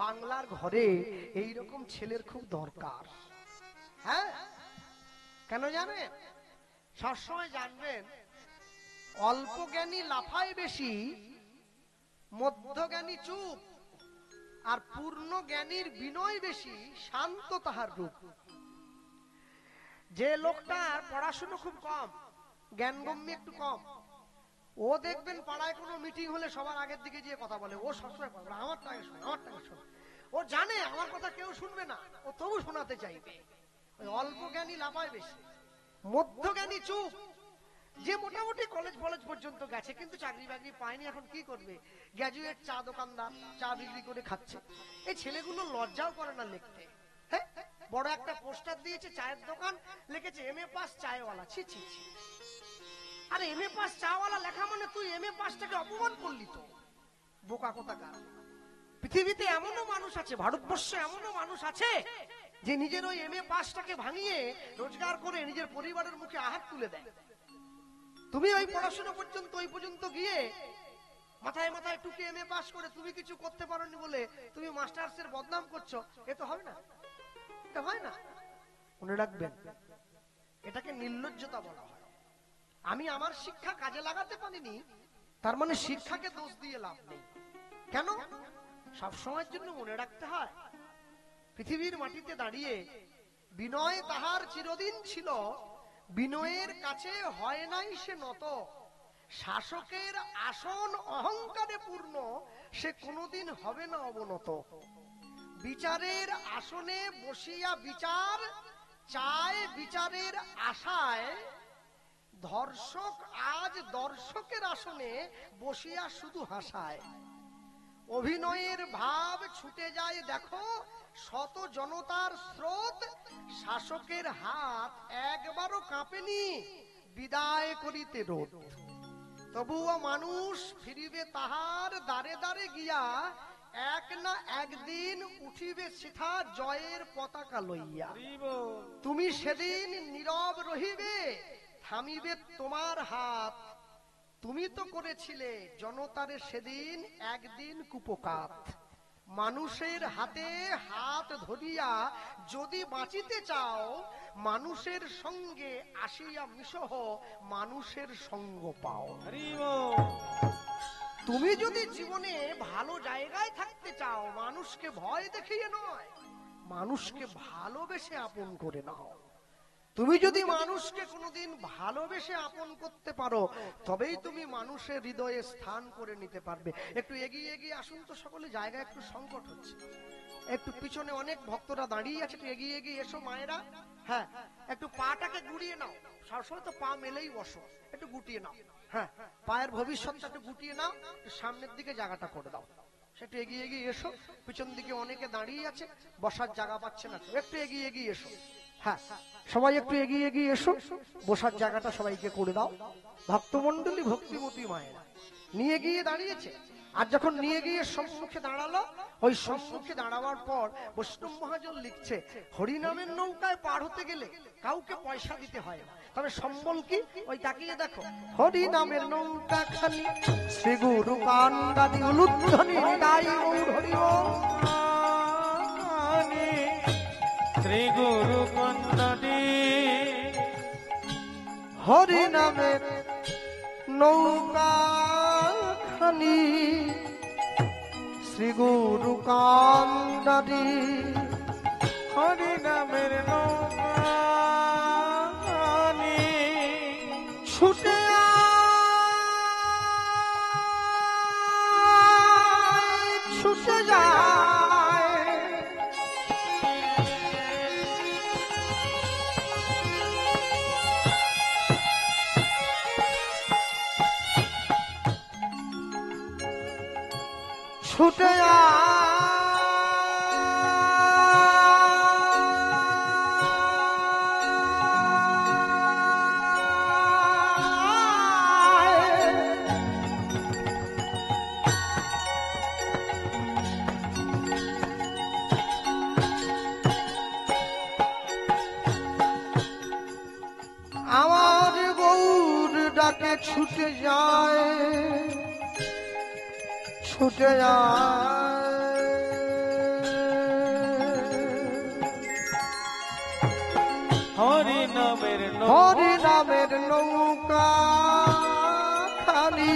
বাংলার ঘরে এইরকম ছেলের খুব দরকার। হ্যাঁ, কেন জানেন? সবসময় জানবেন, অল্প জ্ঞানী লাফায় বেশি, মধ্যজ্ঞানী চুপ, আর পূর্ণ জ্ঞানীর বিনয় বেশি, শান্ত তাহার রূপ। যে লোকটার পড়াশুনো খুব কম, জ্ঞানগম্য একটু কম, ও দেখবেন পাড়ায় কোনো মিটিং হলে সবার আগের দিকে গিয়ে কথা বলে। ও সবসময় কথা বলে, আমারটা আগে শোনো, আমারটা আগে শোনো। ও জানে আমার কথা কেউ শুনবে না, ও তবু শোনাতে চাইবে। অল্প জ্ঞানী লাফায় বেশি, মধ্যজ্ঞানী চুপ। যে মোটামুটি কলেজ ফলেজ পর্যন্ত গেছে কিন্তু চাকরি বাকরি পায়নি, এখন কি করবে? গ্র্যাজুয়েট চা দোকানদার, চা বিক্রি করে খাচ্ছে। এই ছেলেগুলো লজ্জাও করে না লিখতে। হ্যাঁ, বড় একটা পোস্টার দিয়েছে, চায়ের দোকান, লিখেছে এমএ পাস চায়ওয়ালা। ছি ছি ছি। আরে এমএ পাস চাওয়ালা লেখা মানে তুই এমএ পাসটাকে অপমান করলি তো, বোকা কোথাকার। পৃথিবীতে এমনও মানুষ আছে, ভারতবর্ষে এমনও মানুষ আছে যে নিজের ওই এমএ পাসটাকে ভাঙিয়ে রোজগার করে নিজের পরিবারের মুখে আহার তুলে দেয়। তুমি ওই পড়াশোনা পর্যন্ত, ওই পর্যন্ত গিয়ে মাথায় মাথায় টুকে এমএ পাস করে তুমি কিছু করতে পারোনি বলে তুমি মাস্টার্সের বদনাম করছো, এ তো হয় না, এটা হয় না। মনে রাখবেন, এটাকে নির্লজ্জতা বলা হয়। আমি আমার শিক্ষা কাজে লাগাতে পারিনি, তার মানে শিক্ষাকে দোষ দিয়ে লাভ নেই। কেন? সব সময়ের জন্য মনে রাখতে হয়, পৃথিবীর মাটিতে দাঁড়িয়ে বিনয় তাহার চিরদিন ছিল, বিনয়ের কাছে হয় নাই সে নত। শাসকের আসন অহংকারে পূর্ণ, সে কোনোদিন হবে না অবনত। বিচারের আসনে বসিয়া বিচার চায়, বিচারের আশায় ধর্ষক আজ দর্শকের আসনে বসিয়া শুধু হাসায়। অভিনয়ের ভাব ছুটে যায় দেখো, শত জনতার স্রোত, শাসকের হাত একবারও কাঁপেনি বিদায় করিতে রোদ। তবুও মানুষ ফিরিবে তাহার দ্বারে দ্বারে গিয়া, এক না একদিন উঠিবে সেথা জয়ের পতাকা লইয়া। তুমি সেদিন নীরব রহিবে, থামিবে তোমার হাত। তুমি তো করেছিলে জনতারে সেদিন একদিন কুপকাত। মানুষের হাতে হাত ধরিয়া যদি বাঁচিতে চাও, মানুষের সঙ্গে আসিয়া মিশহ, মানুষের সঙ্গ পাও। তুমি যদি জীবনে ভালো জায়গায় থাকতে চাও, মানুষকে ভয় দেখিয়ে নয়, মানুষকে ভালোবেসে আপন করে নাও। তুমি যদি মানুষকে কোনোদিন ভালোবেসে আপন করতে পারো, তবেই তুমি মানুষের হৃদয়ে স্থান করে নিতে পারবে। একটু এগিয়ে এগিয়ে আসুন তো সকলে, জায়গা একটু সংকট হচ্ছে। একটু পিছনে অনেক ভক্তরা দাঁড়িয়ে আছে, একটু এগিয়ে এগিয়ে এসো মায়েরা। হ্যাঁ, একটু পাটাকে গুড়িয়ে নাও, সবসময় তো পা মেলেই বসো, একটু গুটিয়ে নাও। হ্যাঁ, পায়ের ভবিষ্যৎটা একটু গুটিয়ে নাও, সামনের দিকে জায়গাটা করে দাও। সেটা এগিয়ে এগিয়ে এসো, পিছন দিকে অনেকে দাঁড়িয়ে আছে, বসার জায়গা পাচ্ছে না, একটু এগিয়ে এগিয়ে এসো। হ্যাঁ, সবাই একটু এগিয়ে এগিয়ে এসো, বসার জায়গাটা সবাইকে করে দাও। ভক্তমন্ডলী, ভক্তিমতী মায়েরা নিয়ে গিয়ে দাঁড়িয়েছে। আর যখন নিয়ে গিয়ে সম্মুখে দাঁড়ালো, ওই সম্মুখে দাঁড়াবার পর বৈষ্ণব মহাজন লিখছে, হরিনামের নৌকায় পার হতে গেলে কাউকে পয়সা দিতে হয় না, তবে সম্বল কি? ওই তাকিয়ে দেখো, হরিনামের নৌকা খানি শ্রী গুরু কান্দানি উলুধ্বনি গাই গৌর হরি ওম, শ্রী গুরু কান্দানি হরিনামের নৌকা খানি শ্রী গুরু কান্দানি, হরিনামের নৌকা ছুটে ছুটে যায়, ছুটে আমার গৌর ডাকে ছুটে যায়, ছুটে যায় হরি নামের নৌকা খানি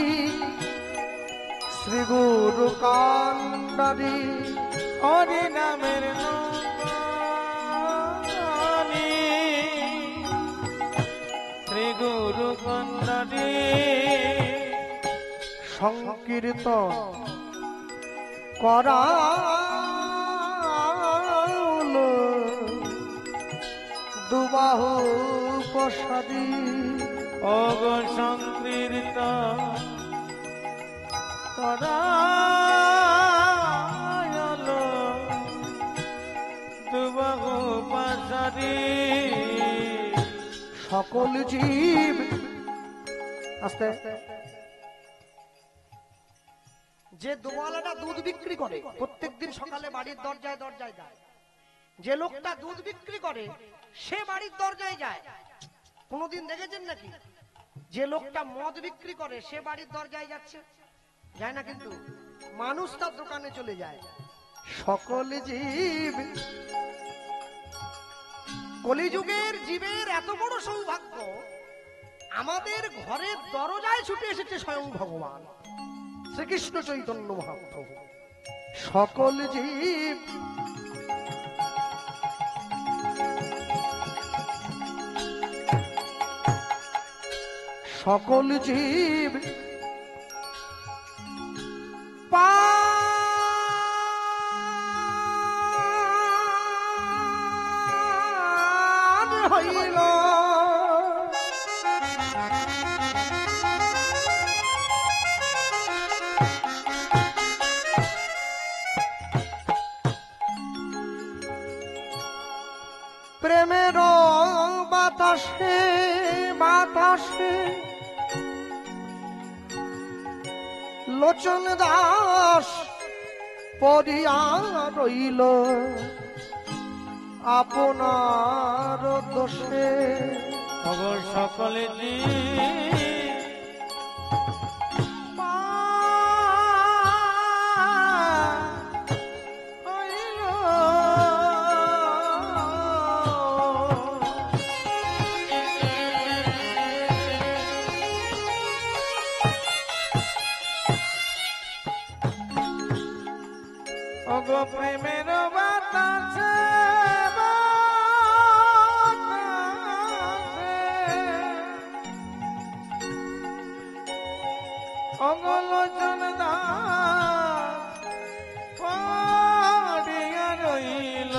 শ্রী গুরু কান্ডারি হরি নামের শ্রী গুরু কন্ডারি সংকীর্তন করা দুবাহু প্রসাদী অগ সংকীর্তন করা দুবাহু প্রসাদী সকল জীব আস্তে যে দোয়ালাটা দুধ বিক্রি করে প্রত্যেকদিন সকালে বাড়ির দরজায় দরজায় যায়, যে লোকটা দুধ বিক্রি করে সে বাড়ির দরজায় যায়। কোনদিন দেখেছেন নাকি যে লোকটা মদ বিক্রি করে সে বাড়ির দরজায় যাচ্ছে? যায় না, কিন্তু মানুষ তার দোকানে চলে যায়। সকল জীব, কলিযুগের জীবের এত বড় সৌভাগ্য, আমাদের ঘরের দরজায় ছুটে এসেছে স্বয়ং ভগবান শ্রীকৃষ্ণ চৈতন্য মহাপ্রভু। সকল জীব সকল জীব পার হইল প্রেমের বাতাসে বাতাসে লোচন দাস পড়িয়া রইল আপনার দোষে। খবর সকলে অগো প্রেমের বাতাসে অগলোচন দাস পড়িয়া রইল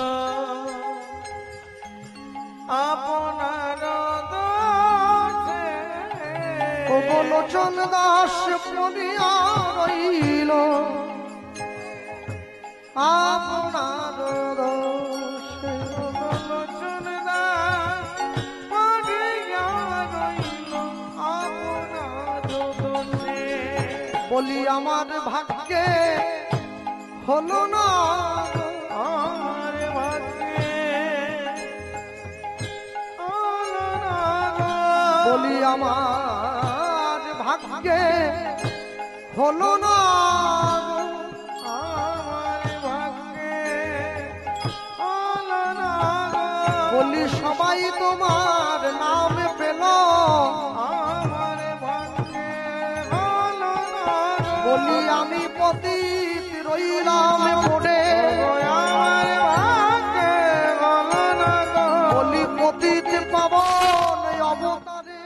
আপনার দোষে। লোচন দাস পড়িয়া রইল আপনার দোষে। অগলোচন দাস পড়িয়া রইল আপনার দোষে। বলি আমার ভাগ্যে হলো না, আমার ভাগ্যে হলো না গো। বলি আমার ভাগ্যে হলো না, আমার ভাগ্যে হলো না গো। বলি সবাই তোমার নাম পেল, আমার ভাগ্যে হলো না গো। বলি আমি পতিত রইলাম পড়ে, আমার ভাগ্যে হলো না গো। বলি পতিত পাবন অবতারে,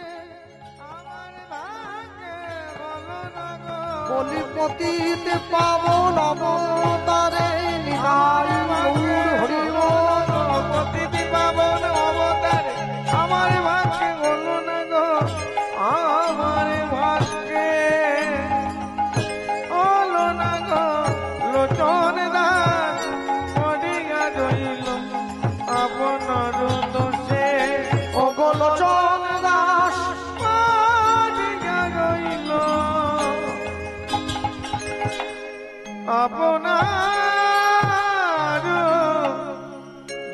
আমার ভাগ্যে হলো না গো। বলি পতিত পাবন অবতারে নিতাই গৌর হরি বল। প্রতিটি পাবন অবতারে আমার ভাগ্যে হলো না গো। আমার ভাগ্যে হলো না গো। লোচন দাস পড়িয়া রইল আপনার দোষে। ওগো লোচন দাস পড়িয়া রইল আপনার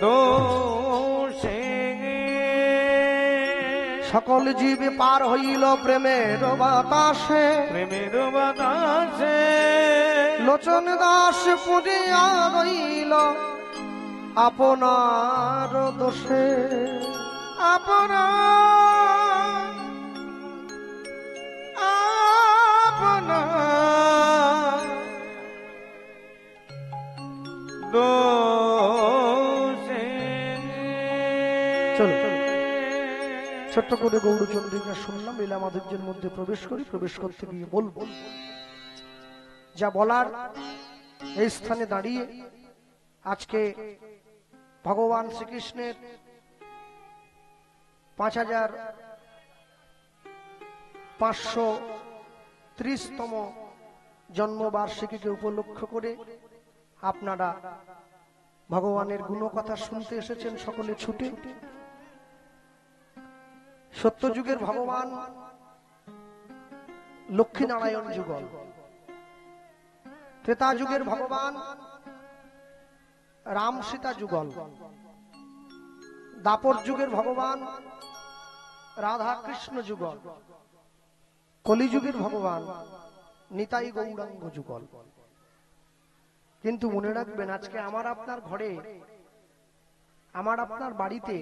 দোষে। সকল জীব পার হইল প্রেমের বাতাসে, প্রেমের বাতাসে লোচন দাস পড়িয়া রইল আপনার দোষে। আপনা আপনা দোষে চলো ছোট্ট করে গৌরচন্দ্রিকা শুনলাম, লীলা মাধুর্যের মধ্যে প্রবেশ করি। প্রবেশ করতে গিয়ে বলবো যা বলার এই স্থানে দাঁড়িয়ে আজকে ভগবান শ্রীকৃষ্ণের 5530তম জন্মবার্ষিকীকে উপলক্ষ করে আপনারা ভগবানের গুণকথা শুনতে এসেছেন সকলে ছুটে। সত্যযুগের ভগবান লক্ষ্মীনারায়ণ যুগল, ত্রেতা যুগের ভগবান রাম সীতা যুগল, দাপর যুগের ভগবান রাধা কৃষ্ণ যুগল, কলিযুগের ভগবান নিতাই গৌরাঙ্গ যুগল। কিন্তু মনে রাখবেন, আজকে আমার আপনার ঘরে, আমার আপনার বাড়িতে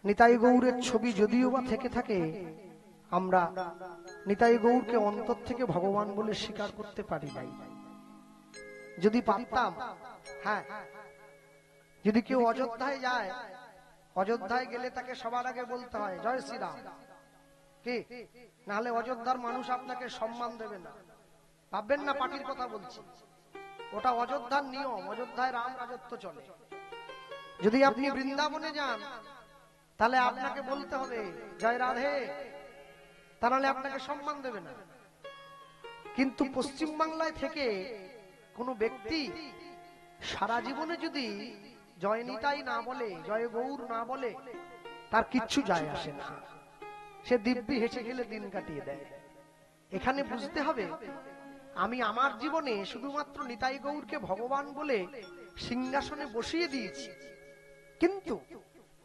নিতাই গৌরের ছবি যদিও বা থেকে থাকে, আমরা নিতাই গৌরকে অন্তর থেকে ভগবান বলে স্বীকার করতে পারি নাই। যদি পারতাম, হ্যাঁ, যদি কেউ অযোধ্যায় যায়, অযোধ্যায় গেলে তাকে সবার আগে বলতে হয় জয় শ্রীরাম, কি নাহলে অযোধ্যার মানুষ আপনাকে সম্মান দেবে না। ভাববেন না পার্টির কথা বলছি, ওটা অযোধ্যার নিয়ম। অযোধ্যায় রাম রাজত্ব চলে। যদি আপনি বৃন্দাবনে যান, তাহলে আপনাকে বলতে হবে জয় রাধে, তা নাহলে আপনাকে সম্মান দেবে না। কিন্তু পশ্চিম বাংলায় থেকে কোনো ব্যক্তি সারা জীবনে যদি জয় নিতাই না বলে, জয় গৌর না বলে, তার কিচ্ছু যায় আসে না। সে দিব্যি হেসে গেলে দিন কাটিয়ে দেয়। এখানে বুঝতে হবে, আমি আমার জীবনে শুধুমাত্র নিতাই গৌরকে ভগবান বলে সিংহাসনে বসিয়ে দিয়েছি, কিন্তু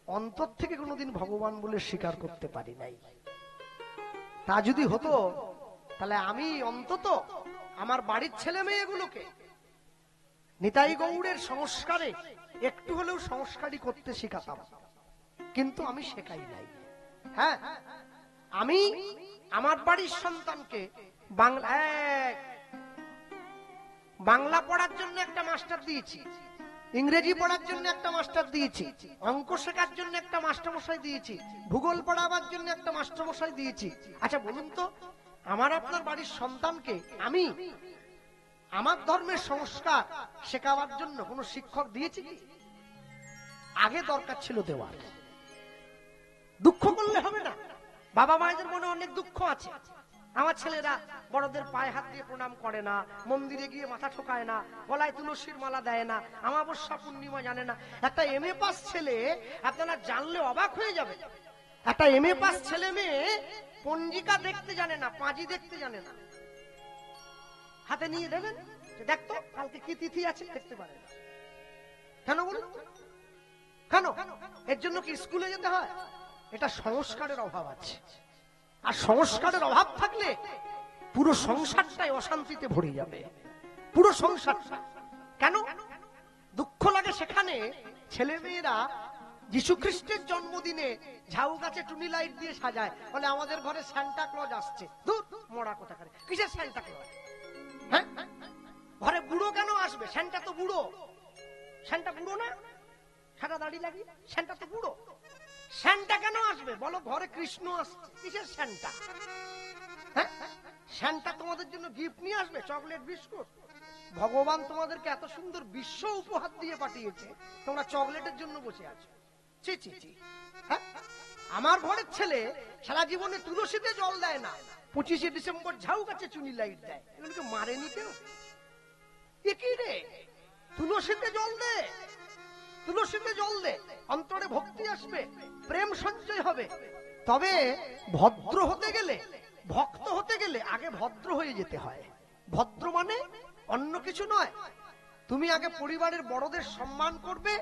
অন্তর থেকে কোনোদিন ভগবান বলে স্বীকার করতে পারি নাই। তা যদি হতো, তাহলে আমি অন্তত আমার বাড়ির ছেলে মেয়েগুলোকে নিতাই গৌরের সংস্কারে একটু হলেও সংস্কারই করতে শেখাতাম, কিন্তু আমি শেখাই নাই। হ্যাঁ, আমি আমার বাড়ির সন্তানকে বাংলা পড়ার জন্য একটা মাস্টার দিয়েছি, ইংরেজি পড়ার জন্য একটা মাস্টার দিয়েছি, অঙ্ক শেখার জন্য একটা মাস্টারমশাই দিয়েছি, ভূগোল পড়াবার জন্য একটা মাস্টারমশাই দিয়েছি। আচ্ছা বলুন তো, আমার আপনার বাড়ির সন্তানকে আমি আমার ধর্মের সংস্কার শেখাবার জন্য কোনো শিক্ষক দিয়েছি কি? আগে দরকার ছিল দেওয়ার। দুঃখ করলে হবে না। বাবা মায়েদের মনে অনেক দুঃখ আছে। আমার ছেলেরা বড়দের পায়ে হাত দিয়ে প্রণাম করে না, মন্দিরে গিয়ে মাথা ঠোকায় না, গলায় তুলসীর মালা দেয় না, অমাবস্যা পূর্ণিমা জানে না। একটা এমএ পাস ছেলে, আপনারা জানলে অবাক হয়ে যাবে, একটা এমএ পাস ছেলে মেয়ে পঞ্জিকা দেখতে জানে না, পাঁজি দেখতে জানে না। হাতে নিয়ে দেবেন, দেখতো কালকে কি তিথি আছে, দেখতে পারে না। কেন বলুন? কেন? এর জন্য কি স্কুলে যেতে হয়? এটা সংস্কারের অভাব আছে। আর সংস্কারের অভাব থাকলে পুরো সংসারটাই অশান্তিতে ভরে যাবে, পুরো সংসারটা। কেন দুঃখ লাগে? সেখানে ছেলে মেয়েরা যীশু খ্রিস্টের জন্মদিনে ঝাউ গাছে টুনি লাইট দিয়ে সাজায়, বলে আমাদের ঘরে সান্টা ক্লজ আসছে। দূর মরা কোথাকারে, কিসের সান্টা ক্লজ? হ্যাঁ, ঘরে বুড়ো কেন আসবে? সান্টা তো বুড়ো। সান্টা বুড়ো না? সাদা দাড়ি লাগিয়ে সান্টা তো বুড়ো। সান্টা কেন আসবে? বলো ঘরে কৃষ্ণ আসছে, কিসের সান্টা? হ্যাঁ, সান্টা তোমাদের জন্য গিফট নিয়ে আসবে, চকলেট বিস্কুট। ভগবান তোমাদেরকে এত সুন্দর বিশ্ব উপহার দিয়ে পাঠিয়েছে, তোমরা চকলেটের জন্য বসে আছো। ছি ছি ছি। হ্যাঁ, আমার ঘরের ছেলে সারা জীবনে তুলসীতে জল দেয় না, 25শে ডিসেম্বর ঝাউ গাছে চুনি লাইট দেয়। এগুলোকে মারেনি কেউ? এ কি রে? তুলসীতে জল দে, তুলসীতে জল দে, অন্তরে ভক্তি আসবে, প্রেম সঞ্চয় হবে। তবে ভদ্র হতে গেলে, ভক্ত হতে গেলে আগে ভদ্র হয়ে যেতে হয়। ভদ্র মানে অন্য কিছু নয়, তুমি আগে পরিবারের বড়দের সম্মান করবে,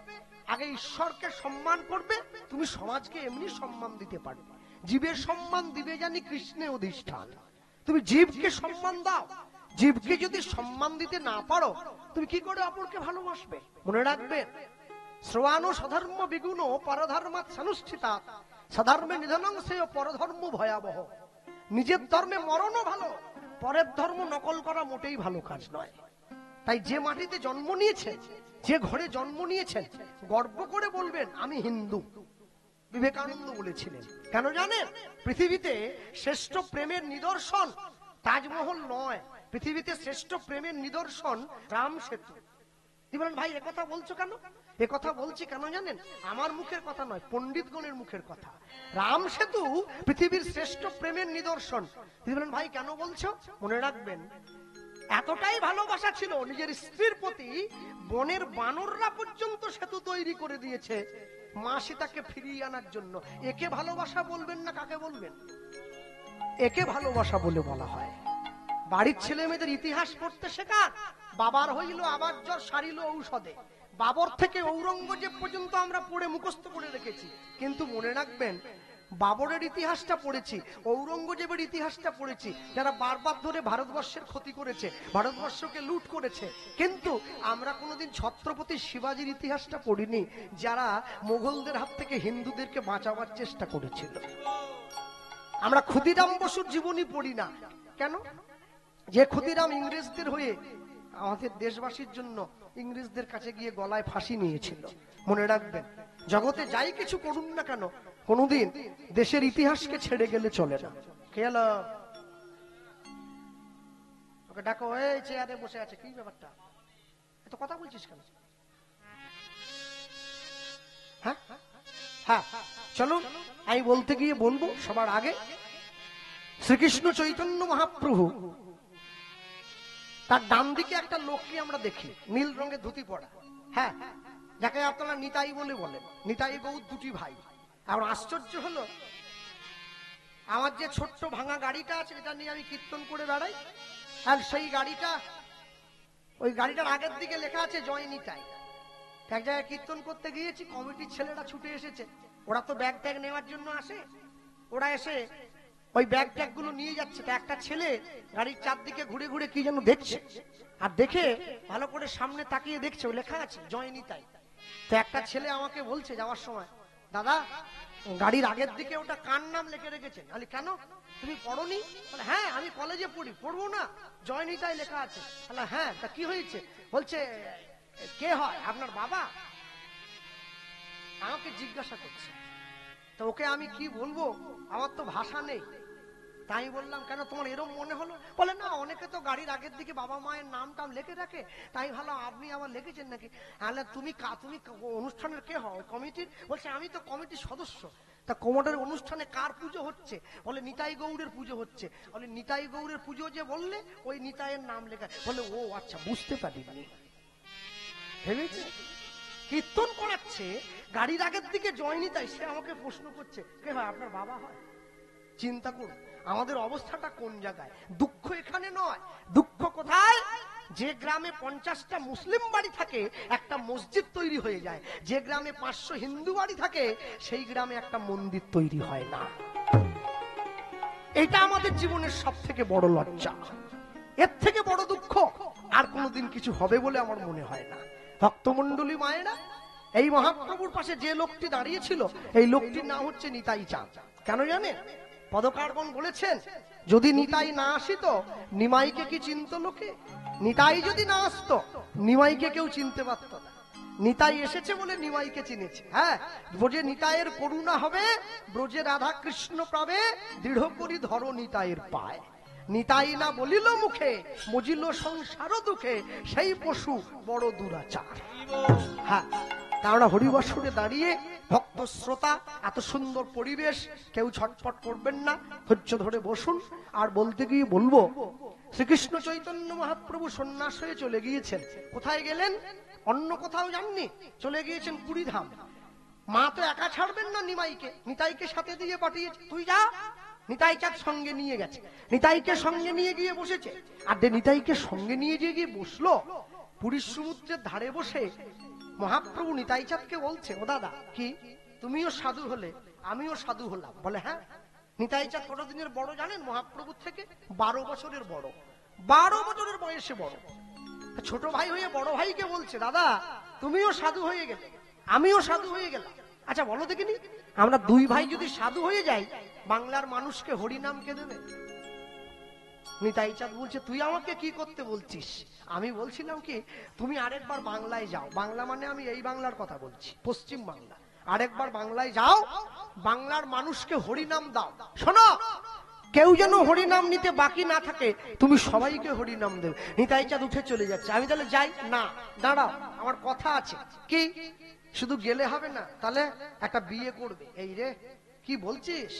আগে ঈশ্বরকে সম্মান করবে, তুমি সমাজকে এমনি সম্মান দিতে পারবে। জীবের সম্মান দিবে জানি কৃষ্ণে অধিষ্ঠান। তুমি জীবকে সম্মান দাও, জীবকে যদি সম্মান দিতে না পারো, তুমি কি করে অপরকে ভালোবাসবে? মনে রাখবে, শ্রবাণু সধর্ম বিগুণ পরধর্মাৎ সনুষ্ঠিতাৎ সধর্মে নিধনং সেয় পরধর্ম ভয়াবহ। নিজের ধর্মে মরণও ভালো, পরের ধর্ম নকল করা মোটেই ভালো কাজ নয়। তাই যে মাটিতে জন্ম নিয়েছেন, যে ঘরে জন্ম নিয়েছেন, গর্ব করে বলবেন আমি হিন্দু। বিবেকানন্দ বলেছিলেন, কেন জানেন? পৃথিবীতে শ্রেষ্ঠ প্রেমের নিদর্শন তাজমহল নয়, পৃথিবীতে শ্রেষ্ঠ প্রেমের নিদর্শন রাম সেতু। বলেন ভাই একথা বলছো কেন? একথা বলছি কেন জানেন? আমার মুখের কথা নয়, পণ্ডিতগণের মুখের কথা। রাম সেতু পৃথিবীর শ্রেষ্ঠ প্রেমের নিদর্শন। বলেন ভাই কেন বলছো? মনে রাখবেন, এতটাই ভালোবাসা ছিল নিজের স্ত্রীর প্রতি, বনের বানররা পর্যন্ত সেতু তৈরি করে দিয়েছে মা সীতাকে ফিরিয়ে আনার জন্য। একে ভালোবাসা বলবেন না কাকে বলবেন? একে ভালোবাসা বলে বলা হয়। বাড়ির ছেলে মেয়েদের ইতিহাস পড়তে শেখান। বাবার হইল আবার জ্বর, সারিল ঔষধে। বাবর থেকে ঔরঙ্গজেব পর্যন্ত আমরা পড়ে মুখস্থ করে রেখেছি, কিন্তু মনে রাখবেন বাবরের ইতিহাসটা পড়েছি, ঔরঙ্গজেবের ইতিহাসটা পড়েছি, যারা বারবার ধরে ভারতবর্ষের ক্ষতি করেছে, ভারতবর্ষকে লুট করেছে। কিন্তু আমরা কোনোদিন ছত্রপতি শিবাজির ইতিহাসটা পড়িনি, যারা মোগলদের হাত থেকে হিন্দুদেরকে বাঁচাবার চেষ্টা করেছিল। আমরা ক্ষুদিরাম বসুর জীবনী পড়ি না। কেন? যে ক্ষুদিরাম ইংরেজদের হয়ে আমাদের দেশবাসীর জন্য ইংরেজদের কাছে গিয়ে গলায় ফাঁসি নিয়েছিল। মনে রাখবেন, জগতে যাই কিছু করুন না কেন, কোনদিন দেশের ইতিহাসকে ছেড়ে গেলে চলে না। খেয়াল ওকে ডাকো, এই চেয়ারে বসে আছে, কি ব্যাপারটা? এত কথা বলছিস কেন? হ্যাঁ হ্যাঁ, চলো আমি বলতে গিয়ে বলবো সবার আগে, শ্রীকৃষ্ণ চৈতন্য মহাপ্রভু তার ডান দিকে একটা লোককে আমরা দেখি, নীল রঙের ধুতি পরা, হ্যাঁ, যাকে আপনারা নিতাই বলে বলেন। নিতাই গৌর দুটি ভাই। আর আশ্চর্য হলো, আমার যে ছোট্ট ভাঙা গাড়িটা আছে, এটা নিয়ে আমি কীর্তন করে বেড়াই, আর সেই গাড়িটা, ওই গাড়িটার আগের দিকে লেখা আছে জয় নিতাই। এক জায়গায় কীর্তন করতে গিয়েছি, কমিটির ছেলেরা ছুটে এসেছে। ওরা তো ব্যাগ ট্যাগ নেওয়ার জন্য আসে, ওরা এসে ওই ব্যাগ ট্যাগ গুলো নিয়ে যাচ্ছে। তা একটা ছেলে গাড়ির চারদিকে ঘুরে ঘুরে কি যেন দেখছে, আর দেখে ভালো করে সামনে তাকিয়ে দেখছে, ওই লেখা আছে জয় নিতাই। তো একটা ছেলে আমাকে বলছে যাওয়ার সময়, দাদা গাড়ির আগের দিকে ওটা কার নাম লিখে রেখেছেন? আমি কেন, তুমি পড়োনি? বলে হ্যাঁ আমি কলেজে পড়ি, পড়বো না? জয় নিতাই লেখা আছে। বলে হ্যাঁ, তা কি হয়েছে? বলছে কে হয় আপনার বাবা? আমাকে জিজ্ঞাসা করছে। তো ওকে আমি কি বলবো, আমার তো ভাষা নেই। তাই বললাম কেন তোমার এরকম মনে হলো? বলে না, অনেকে তো গাড়ির আগের দিকে বাবা মায়ের নাম টাম লিখে রাখে, তাই ভালো আপনি আবার লিখেছেন নাকি। আলে তুমি অনুষ্ঠানের কে হও, কমিটির? বলছে আমি তো কমিটির সদস্য। তা কোমরের অনুষ্ঠানে কার পুজো হচ্ছে? বলে নিতাই গৌড়ের পুজো হচ্ছে। বলে নিতাই গৌড়ের পুজো যে বললে, ওই নিতাইয়ের নাম লেখা। বলে ও আচ্ছা, বুঝতে পারিনি। ভেবেছে কীর্তন করাচ্ছে, গাড়ির আগের দিকে জয় নিতাই, সে আমাকে প্রশ্ন করছে কে হয় আপনার বাবা হয়? চিন্তা করুন আমাদের অবস্থাটা কোন জায়গায়। দুঃখ এখানে নয়, দুঃখ কোথায়? যে গ্রামে 50টা মুসলিম বাড়ি থাকে একটা মসজিদ তৈরি হয়ে যায়, যে গ্রামে 500 হিন্দু বাড়ি থাকে সেই গ্রামে একটা মন্দির তৈরি হয় না। এটা আমাদের জীবনের সব থেকে বড় লজ্জা। এর থেকে বড় দুঃখ আর কোনোদিন কিছু হবে বলে আমার মনে হয় না। ভক্তমণ্ডলী মায়েরা, এই মহাপ্রভুর পাশে যে লোকটি দাঁড়িয়েছিল, এই লোকটির নাম হচ্ছে নিতাই চাঁদ। কেন জানেন? পদকারগণ বলেছেন, যদি নিতাই না আসিত নিমাইকে কি চিনত লোকে? নিতাই যদি না আসতো নিমাইকে কেউ চিনতে পারত না। নিতাই এসেছে বলে নিমাইকে চিনেছে। হ্যাঁ, ব্রজে নিতাইয়ের করুণা হবে, ব্রজে রাধা কৃষ্ণ পাবে, দৃঢ় করি ধরো নিতাইয়ের পায়। নিতাই না বলিল মুখে, মজিল সংসার দুঃখে, সেই পশু বড় দুরাচার। হ্যাঁ, কারণ হরিবাসরে দাঁড়িয়ে ভক্ত শ্রোতা, এত সুন্দর পরিবেশ, কেউ ছটফট করবেন না, ধৈর্য ধরে বসুন। আর বলতে গিয়ে বলবো, শ্রীকৃষ্ণ চৈতন্য মহাপ্রভু সন্ন্যাস হয়ে চলে গিয়েছেন। কোথায় গেলেন? অন্য কোথাও যাননি, চলে গিয়েছেন পুরীধাম। মা তো একা ছাড়বেন না নিমাইকে, নিতাইকে সাথে দিয়ে পাঠিয়েছে, তুই যা। নিতাই চাঁদ সঙ্গে নিয়ে গেছে, নিতাইকে সঙ্গে নিয়ে গিয়ে বসেছে। আর নিতাইকে সঙ্গে নিয়ে গিয়ে বসলো পুরীর সমুদ্রের ধারে বসে। মহাপ্রভু নিতাই চাঁদকে বলছে, ও দাদা কি তুমিও সাধু হলে আমিও সাধু হলাম? বলে হ্যাঁ। নিতাই চাঁদ কতদিনের বড় জানেন মহাপ্রভুর থেকে? 12 বছরের বড়, 12 বছরের বয়সে বড়। ছোট ভাই হয়ে বড় ভাইকে বলছে, দাদা তুমিও সাধু হয়ে গেলে আমিও সাধু হয়ে গেলাম। আচ্ছা বলো দেখিনি, আমরা দুই ভাই যদি সাধু হয়ে যাই, বাংলার মানুষকে হরিনাম কে দেবে? নিতাই চাঁদ বলছে, তুই আমাকে কি করতে বলছিস? আমি বলছিলাম কি, তুমি আরেকবার বাংলায় যাও। বাংলা মানে আমি এই বাংলার কথা বলছি, পশ্চিম বাংলা। আরেকবার বাংলায় যাও, বাংলার মানুষকে হরিনাম দাও। শোনো, কেউ যেন হরিনাম নিতে বাকি না থাকে, তুমি সবাইকে হরিনাম দেবে। নিতাই চাঁদ উঠে চলে যাচ্ছে। আমি তাহলে যাই না? দাঁড়াও, আমার কথা আছে। কি? শুধু গেলে হবে না, তাহলে একটা বিয়ে করবে। এই রে, কি বলছিস?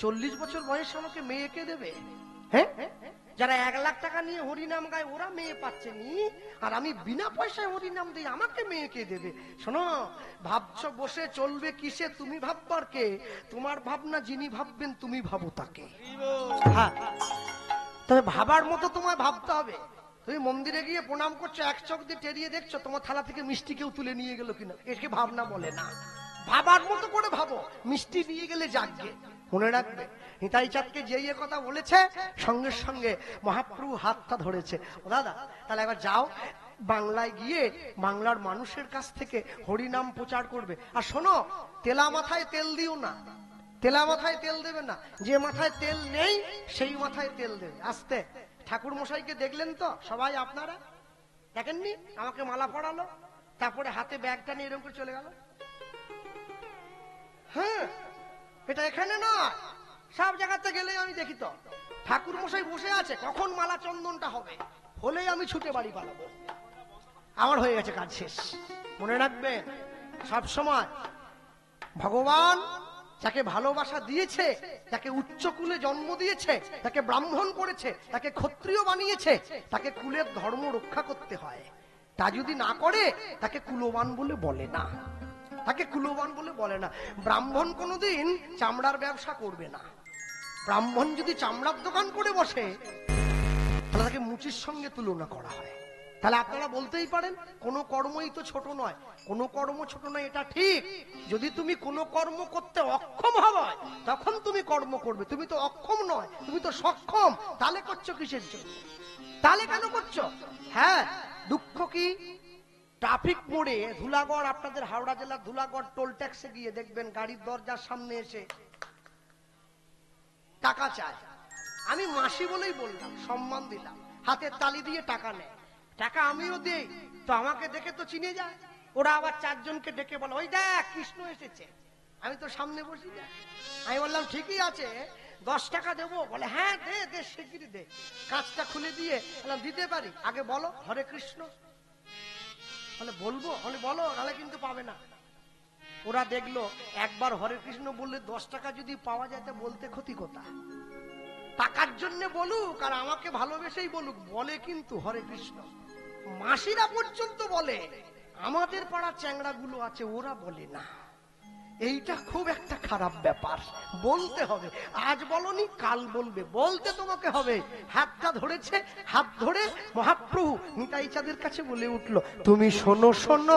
40 বছর বয়সে আমাকে মেয়েকে দেবে? হ্যাঁ, যারা 1 লাখ টাকা নিয়ে হরিনাম গায় ওরা মেয়ে পাচ্ছে নি, আর আমি বিনা পয়সায় হরিনাম দিই, আমাকে মেয়েকে দেবে? শোনো, ভাবছো বসে চলবে কিসে, তুমি ভাববার কে? তোমার ভাবনা যিনি ভাববেন, তুমি ভাবো তাকে। হ্যাঁ, তবে ভাবার মতো তোমায় ভাবতে হবে। তুমি মন্দিরে গিয়ে প্রণাম করছো, এক চোখ দিয়ে টেরিয়ে দেখছো তোমার থালা থেকে মিষ্টি কেউ তুলে নিয়ে গেল কিনা, একে ভাবনা বলে না। ভাবার মতো করে ভাবো, মিষ্টি নিয়ে গেলে যাকগে। মনে রাখবে, নিতাই চাঁদকে যে কথা বলেছে, সঙ্গে সঙ্গে মহাপ্রভু হাতটা ধরেছে। ও দাদা, তাহলে এবার যাও, বাংলায় গিয়ে বাংলার মানুষের কাছ থেকে হরিনাম প্রচার করবে। আর শোনো, তেলা মাথায় তেল দিও না, তেলা মাথায় তেল দেবে না। যে মাথায় তেল নেই সেই মাথায় তেল দেবে। আস্তে, ঠাকুর মশাইকে দেখলেন তো সবাই? আপনারা দেখেননি? আমাকে মালা পরালো, তারপরে হাতে ব্যাগটা নিয়ে এরকম করে চলে গেল। হ্যাঁ, এটা এখানে না, সব জায়গাতে গেলে আমি দেখি তো ঠাকুর মশাই বসে আছে, কখন মালা চন্দনটা হবে, হলেই আমি ছুটে বাড়ি পালাবো। আমার হয়ে গেছে কাজ শেষ। মনে রাখবেন, সব সময় ভগবান যাকে ভালোবাসা দিয়েছে, তাকে উচ্চ কুলে জন্ম দিয়েছে, তাকে ব্রাহ্মণ করেছে, তাকে ক্ষত্রিয় বানিয়েছে, তাকে কুলের ধর্ম রক্ষা করতে হয়। তা যদি না করে, তাকে কুলবান বলে বলে না, তাকে কুলবান বলে বলে না। ব্রাহ্মণ কোনোদিন চামড়ার ব্যবসা করবে না। ব্রাহ্মণ যদি চামড়ার দোকান করে বসে, তাহলে তাকে মুচির সঙ্গে তুলনা করা হয়। তাহলে আপনারা বলতেই পারেন, কোন কর্মই তো ছোট নয়, কোন কর্ম ছোট নয়, এটা ঠিক। যদি তুমি কোন কর্ম করতে অক্ষম হবে, তখন তুমি কর্ম করবে। তুমি তো অক্ষম নয়, তুমি তো সক্ষম। তাহলে করছো কিসের জন্য? তাহলে কেন করছো? হ্যাঁ, দুঃখ কি, ট্রাফিক মোড়ে ধুলাগড়, আপনাদের হাওড়া জেলার ধুলাগড় টোল ট্যাক্সে গিয়ে দেখবেন গাড়ির দরজার সামনে এসে টাকা চায়। আমি মাসি বলেই বললাম, সম্মান দিলাম, হাতের তালি দিয়ে টাকা নেয়। টাকা আমিও দেই, তো আমাকে দেখে তো চিনে যায়। ওরা আবার 4 জনকে ডেকে বলে, ওই দেখ কৃষ্ণ এসেছে। আমি তো সামনে বসি না। আমি বললাম, ঠিকই আছে, 10 টাকা দেবো? বলে, হ্যাঁ দে দে, শিগগিরই দে। কাঁচটা খুলে দিয়ে বললাম, দিতে পারি, আগে বলো হরে কৃষ্ণ। বলে, বলবো? বলে, বলো, নাহলে কিন্তু পাবে না। ওরা দেখলো একবার হরে কৃষ্ণ বললে 10 টাকা যদি পাওয়া যায়, তা বলতে ক্ষতি কোথা? টাকার জন্য বলুক আর আমাকে ভালোবেসেই বলুক, বলে কিন্তু হরে কৃষ্ণ। মাসিরা পর্যন্ত বলে, আমাদের পাড়ার চ্যাংড়া গুলো আছে ওরা বলে না। এইটা খুব একটা খারাপ ব্যাপার। বলতে হবে, আজ বলনি কাল বলবে, বলতে তোমাকে হবে। হাতটা ধরেছে, হাত ধরে মহাপ্রভু নিতাই চাঁদের কাছে বলে উঠলো, তুমি শোনো শোনো।